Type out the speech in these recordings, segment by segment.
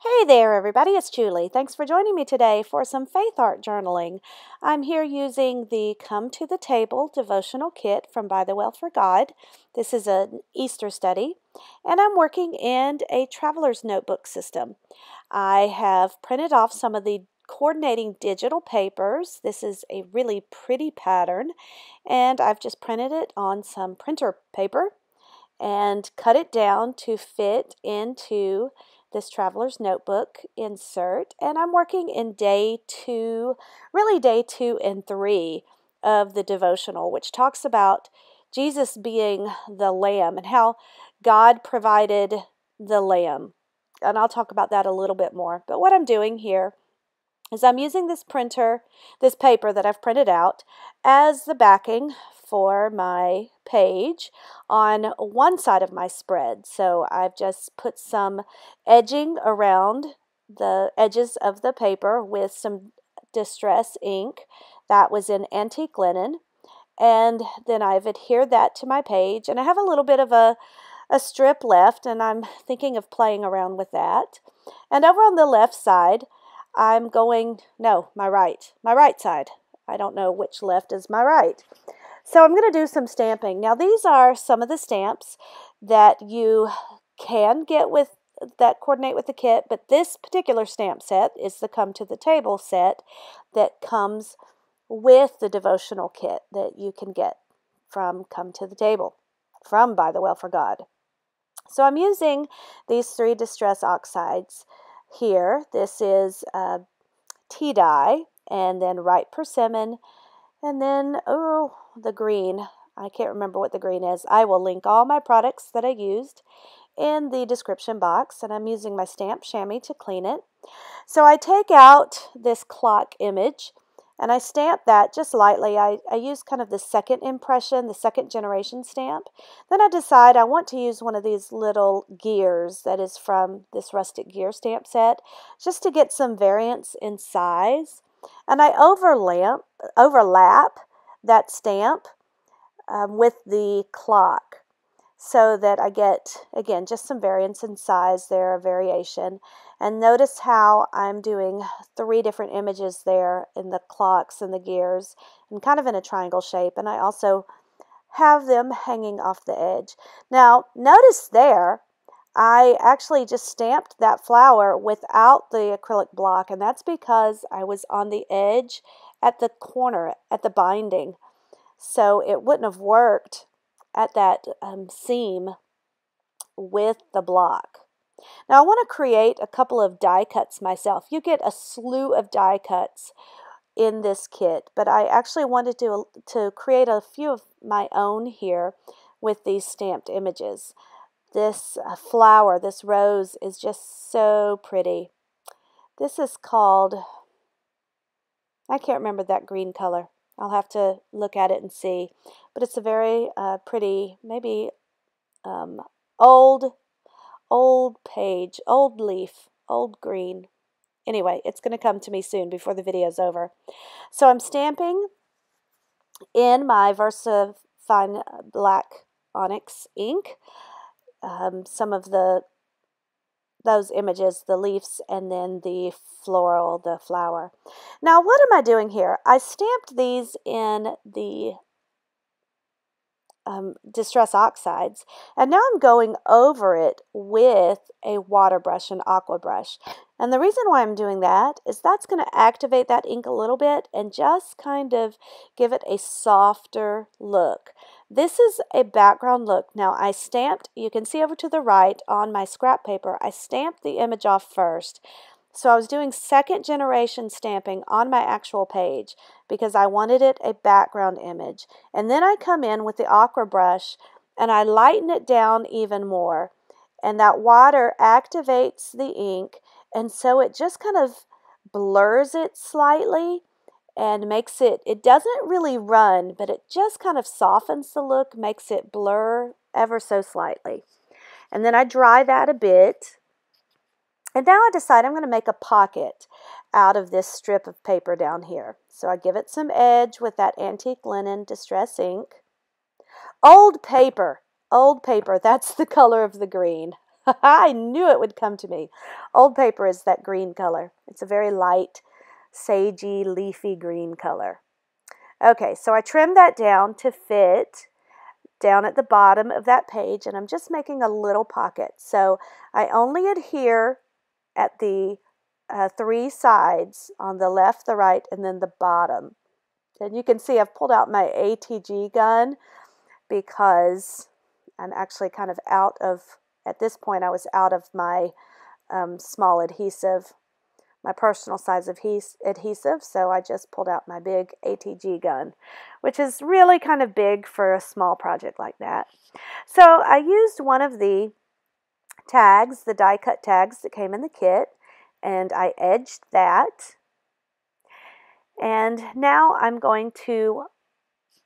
Hey there, everybody. It's Julie. Thanks for joining me today for some faith art journaling. I'm here using the Come to the Table devotional kit from BTW4G. This is an Easter study, and I'm working in a traveler's notebook system. I have printed off some of the coordinating digital papers. This is a really pretty pattern, and I've just printed it on some printer paper and cut it down to fit into this traveler's notebook insert. And I'm working in day 2, really day 2 and 3 of the devotional, which talks about Jesus being the lamb and how God provided the lamb. And I'll talk about that a little bit more. But what I'm doing here is I'm using this paper that I've printed out as the backing for my page on one side of my spread. So I've just put some edging around the edges of the paper with some distress ink that was in antique linen. And then I've adhered that to my page, and I have a little bit of a strip left, and I'm thinking of playing around with that. And over on the left side, I'm going, no, my right side. I don't know which left is my right. So I'm going to do some stamping. Now these are some of the stamps that you can get with that coordinate with the kit, but this particular stamp set is the Come to the Table set that comes with the devotional kit that you can get from Come to the Table, from BTW4G. So I'm using these 3 distress oxides here. This is tea dye, and then ripe persimmon, and then, the green. I can't remember what the green is. I will link all my products that I used in the description box, and I'm using my stamp chamois to clean it. So I take out this clock image, and I stamp that just lightly. I use kind of the second impression, the second generation stamp. Then I decide I want to use one of these little gears that is from this rustic gear stamp set, just to get some variance in size. And I overlap that stamp with the clock, so that I get, again, just some variance in size there, a variation. And notice how I'm doing 3 different images there in the clocks and the gears, and kind of in a triangle shape. And I also have them hanging off the edge. Now, notice there, I actually just stamped that flower without the acrylic block, and that's because I was on the edge at the corner, at the binding. So it wouldn't have worked at that seam with the block. Now I want to create a couple of die cuts myself. You get a slew of die cuts in this kit, but I actually wanted to create a few of my own here with these stamped images. This flower, this rose, is just so pretty. This is called, I can't remember that green color. I'll have to look at it and see. But it's a very pretty, maybe old page, old leaf, old green. Anyway, it's going to come to me soon before the video's over. So I'm stamping in my VersaFine Black Onyx ink some of those images, the leaves, and then the floral, the flower. Now, what am I doing here? I stamped these in the distress oxides, and now I'm going over it with a water brush, an aqua brush. And the reason why I'm doing that is that's going to activate that ink a little bit and just kind of give it a softer look. This is a background look. Now I stamped, you can see over to the right on my scrap paper, I stamped the image off first. So I was doing second generation stamping on my actual page because I wanted it a background image. And then I come in with the aqua brush and I lighten it down even more. And that water activates the ink, and so it just kind of blurs it slightly and makes it, it doesn't really run, but it just kind of softens the look, makes it blur ever so slightly. And then I dry that a bit. And now I decide I'm going to make a pocket out of this strip of paper down here. So I give it some edge with that antique linen distress ink. Old paper, that's the color of the green. I knew it would come to me. Old paper is that green color. It's a very light, sagey, leafy green color. Okay, so I trimmed that down to fit down at the bottom of that page, and I'm just making a little pocket. So I only adhere at the 3 sides on the left, the right, and then the bottom. And you can see I've pulled out my ATG gun because I'm actually kind of out of, at this point I was out of my small adhesive, my personal size of adhesive, so I just pulled out my big ATG gun, which is really kind of big for a small project like that. So I used one of the tags, the die cut tags that came in the kit, and I edged that. And now I'm going to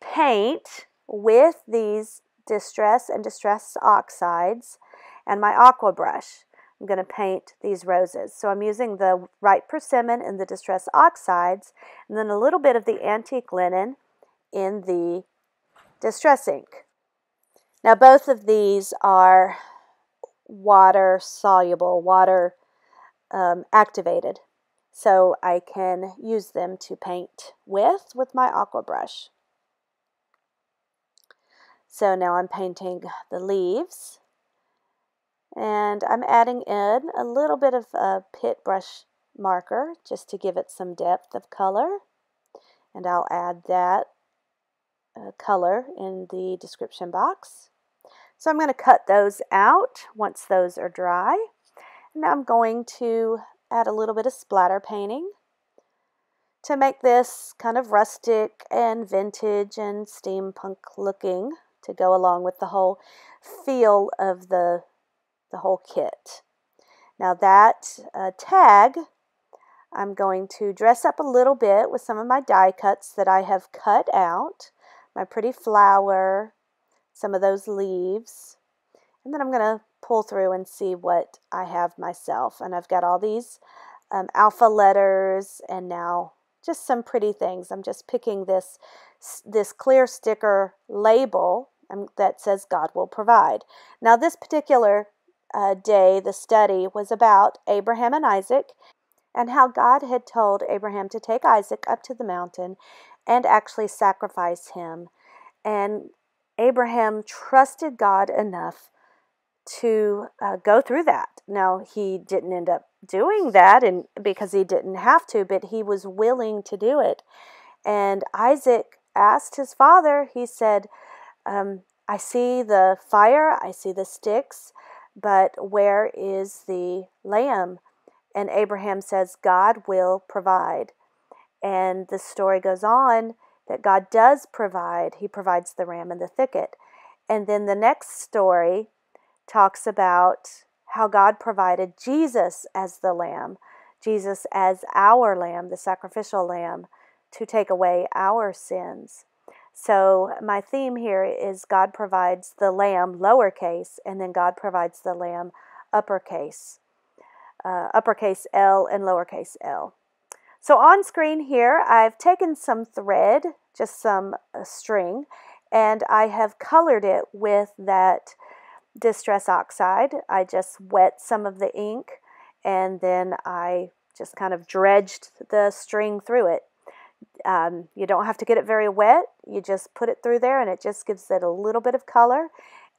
paint with these Distress and Distress Oxides and my aqua brush. I'm going to paint these roses. So I'm using the Right Persimmon and the Distress Oxides, and then a little bit of the Antique Linen in the Distress ink. Now both of these are water soluble, water activated, so I can use them to paint with my aqua brush. So now I'm painting the leaves, and I'm adding in a little bit of a pit brush marker just to give it some depth of color, and I'll add that color in the description box. So I'm going to cut those out once those are dry. Now I'm going to add a little bit of splatter painting to make this kind of rustic and vintage and steampunk looking to go along with the whole feel of the whole kit. Now that tag, I'm going to dress up a little bit with some of my die cuts that I have cut out, my pretty flower, some of those leaves, and then I'm going to pull through and see what I have myself. And I've got all these alpha letters and now just some pretty things. I'm just picking this clear sticker label that says God will provide. Now this particular day, the study was about Abraham and Isaac and how God had told Abraham to take Isaac up to the mountain and actually sacrifice him. And Abraham trusted God enough to go through that. Now, he didn't end up doing that and because he didn't have to, but he was willing to do it. And Isaac asked his father, he said, I see the fire, I see the sticks, but where is the lamb? And Abraham says, God will provide. And the story goes on that God does provide. He provides the ram in the thicket. And then the next story talks about how God provided Jesus as the lamb, Jesus as our lamb, the sacrificial lamb, to take away our sins. So my theme here is God provides the lamb, lowercase, and then God provides the lamb, uppercase L and lowercase l. So on screen here, I've taken some thread, just some string, and I have colored it with that Distress Oxide. I just wet some of the ink, and then I just kind of dredged the string through it. You don't have to get it very wet. You just put it through there, and it just gives it a little bit of color.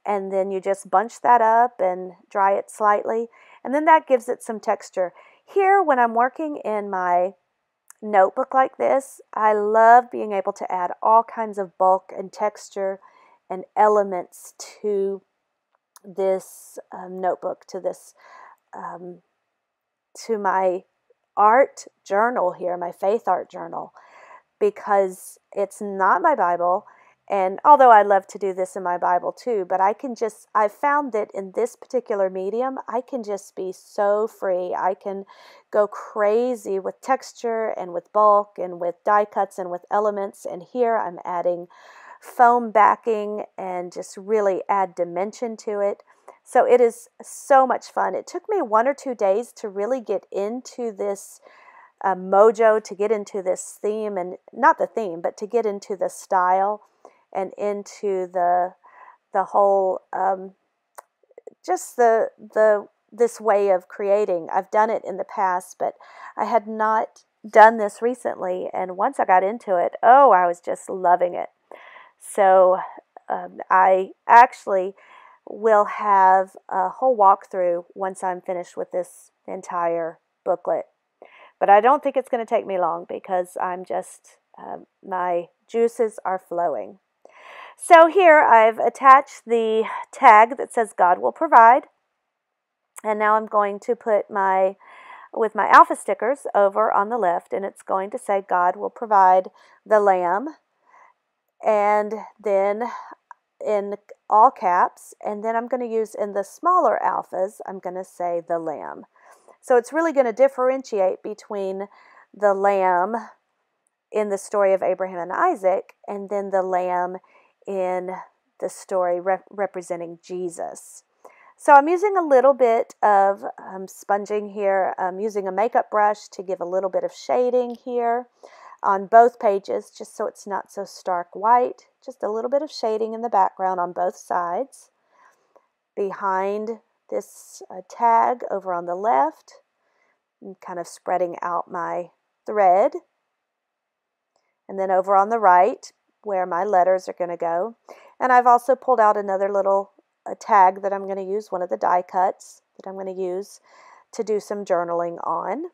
And then you just bunch that up and dry it slightly, and then that gives it some texture. Here, when I'm working in my notebook like this, I love being able to add all kinds of bulk and texture and elements to this notebook, to this to my art journal here, my faith art journal, because it's not my Bible. And although I love to do this in my Bible too, but I've found that in this particular medium, I can just be so free. I can go crazy with texture and with bulk and with die cuts and with elements. And here I'm adding foam backing and just really add dimension to it. So it is so much fun. It took me 1 or 2 days to really get into this mojo, to get into this theme, and not the theme, but to get into the style and into the whole just this way of creating. I've done it in the past, but I had not done this recently, and once I got into it, oh, I was just loving it. So I actually will have a whole walkthrough once I'm finished with this entire booklet. But I don't think it's going to take me long because I'm just, my juices are flowing. So here I've attached the tag that says God will provide. And now I'm going to put with my alpha stickers over on the left, and it's going to say God will provide the lamb. And then in all caps, and then I'm going to use in the smaller alphas, I'm going to say the lamb. So it's really going to differentiate between the lamb in the story of Abraham and Isaac, and then the lamb in the story representing Jesus. So I'm using a little bit of sponging here. I'm using a makeup brush to give a little bit of shading here on both pages, just so it's not so stark white. Just a little bit of shading in the background on both sides. Behind this tag over on the left, I'm kind of spreading out my thread. And then over on the right, where my letters are going to go. And I've also pulled out another little tag that I'm going to use, one of the die cuts that I'm going to use to do some journaling on.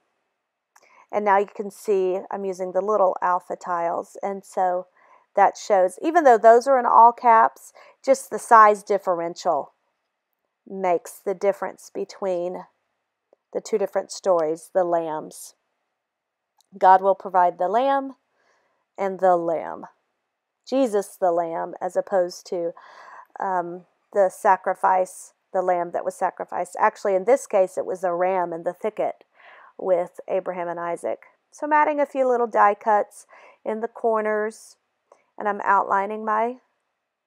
And now you can see I'm using the little alpha tiles, and so that shows, even though those are in all caps, just the size differential makes the difference between the two different stories, the lambs. God will provide the lamb and the lamb. Jesus the lamb, as opposed to the sacrifice, the lamb that was sacrificed. Actually, in this case, it was a ram in the thicket with Abraham and Isaac. So I'm adding a few little die cuts in the corners, and I'm outlining my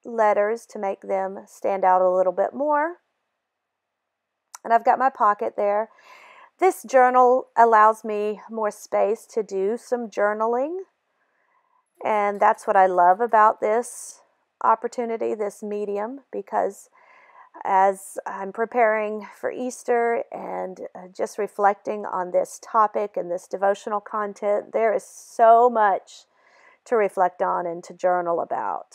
letters to make them stand out a little bit more. And I've got my pocket there. This journal allows me more space to do some journaling, and that's what I love about this opportunity, this medium, because as I'm preparing for Easter and just reflecting on this topic and this devotional content, there is so much to reflect on and to journal about.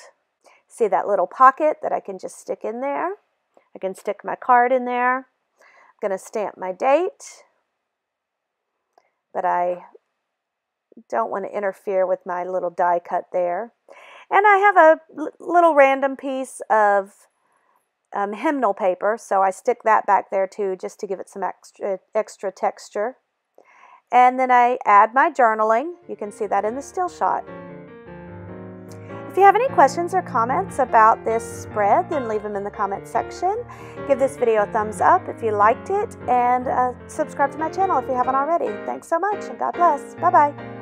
See that little pocket that I can just stick in there? I can stick my card in there. I'm going to stamp my date, but I don't want to interfere with my little die cut there. And I have a little random piece of hymnal paper, so I stick that back there too, just to give it some extra texture. And then I add my journaling. You can see that in the still shot. If you have any questions or comments about this spread, then leave them in the comment section. Give this video a thumbs up if you liked it, and subscribe to my channel if you haven't already. Thanks so much, and God bless. Bye-bye.